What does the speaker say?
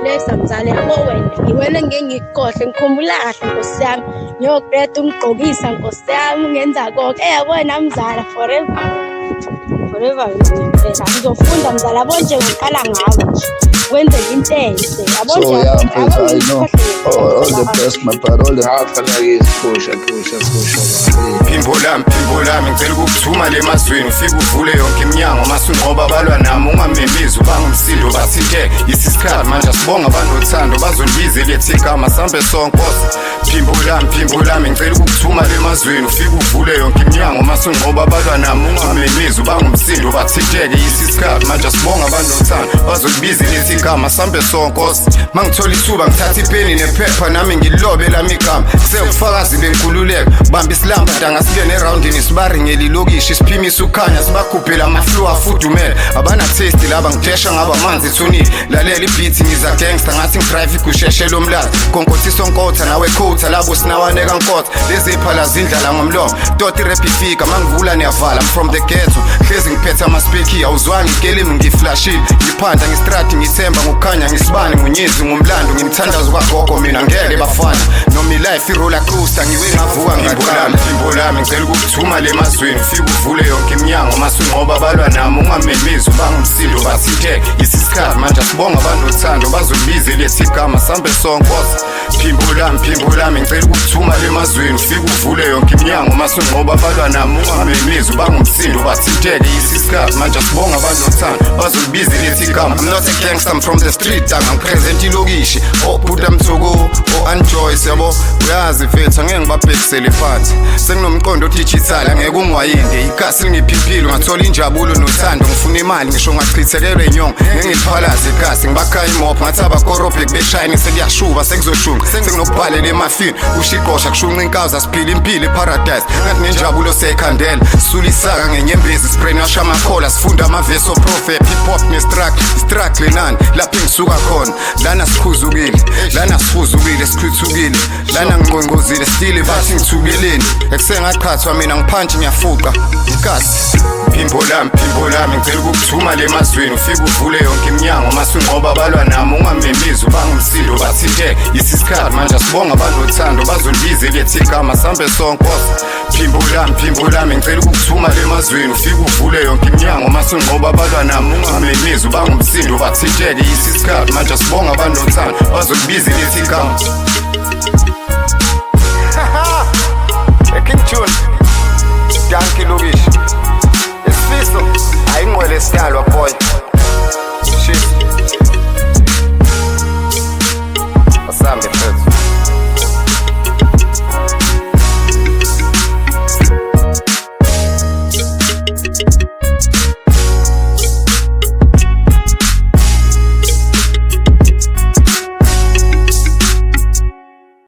Bless mzala yabo wena ngiwena ngeke ngikukhohle ngikhumbula kahle Nkosi yami ngiyokuqeda ungigqokisa Nkosi yami ungenza konke yabona mzala forever phela ngizofunda mzala yabo nje ngiqala ngawe nje wenze into enhle yabo So nje yeah, mfethu, I know. All the best, my brother. All the Phimbo lami ngicela ukukuthuma le mazweni ufike uvule yonke iminyango masunqoba balwa nami ungamembizi ubangumsindo bathinteke isisikhathi manje sibonga abanothando bazolibiza lethi igama sambe sonkosi. Phimbo lami ngicela ukukuthuma le mazweni ufike uvule yonke iminyango masunqoba balwa nami ungamembizi ubangumsindo bathinteke isisikhathi manje sibonga abanothando bazolibiza lethi igama sambe sonkosi. Mangithola ithuba ngithatha ipeni nephepha nami ngilobe lami igama kusewufakazi benkululeko bamba isilamba danga sibene eroundini sibaringela ilokishi siphimisa ukhanya sibakhuphela amaflow afudumele abana taste laba ngidesha ngaba amanzi thunile lalela ibeat ngiza gangster ngathi ngidrive ikusheshe lomlazi konkothisa onkotha nawe khotha labo sinawaneka nkotha lezi phala zindlala ngomlomo doti rap ifika mangivula niyavala I'm from the ghetto hlezi ngiphethe amaspeki awuzwanga ikelimi ngiflashile ngiphanda ngistrati ngithemba ngokukhanya ngisibani ngunyezi ngumlando ngimthandazo kwagogo mina ngeke bafana noma life iroller coaster ngiwe ngavuka ngaqala. Phimbo lami ngicela ukukuthuma le mazweni ufike uvule yonke iminyango masunqoba balwa nami ungamembizi ubangumsindo bathinteke isisikhathi manje sibonga abanothando bazolibiza lethi igama sambe sonkosi. Phimbo lami ngicela ukukuthuma le mazweni ufike uvule yonke iminyango masunqoba balwa nami ungamembizi ubangumsindo bathinteke isisikhathi manje sibonga abanothando bazolibiza lethi igama. I'm not a gangster, I'm from the street angipresent ilokishi Buddha Mthuku Anjoyce yabo uyazi fethu angeke ngibabhekisele phansi senginomqondo digital angeke ungwayinde igasi lingiphiphile ngathola injabulo nothando ngifuna imali ngisho ngachithelelwe inyongo ngeke ngiphalaze igasi ngibakhaya imob ngathi abakorobhe kubeshayini sekuyashuba sekuzoshunqa senginokubhalela emafini ushiqosha kushunqa inkawuza siphila impilo eparadise ngathi nenjabulo sekhandela sulisaka ngenyembezi spray ngasha amakhola sifunda amavesi oprofet hip hop nestruggle nani lapho ngisuka khona lana sikhuzukile lana sifuzukile sikhuthukile lana ngqongqozile stile bathi ngithukeleni ekusengaqhathwa mina ngiphansi ngiyafuqa igasi. Phimbo lami ngicela ukukuthuma le mazweni ufike uvule yonke iminyango masunqoba balwa nami ungamembizi ubangumsindo bathinteke isisikhathi manje sibonga abanothando bazolibiza lethi igama sambe sonkosi. Phimbo lami ngicela ukukuthuma le mazweni ufike uvule yonke iminyango masunqoba balwa nami ungamembizi ubangumsindo bathinteke isisikhathi manje sibonga abanothando bazolibiza lethi igama. King Tune Danki Logish Isifiso ayingqwele siyalwa boy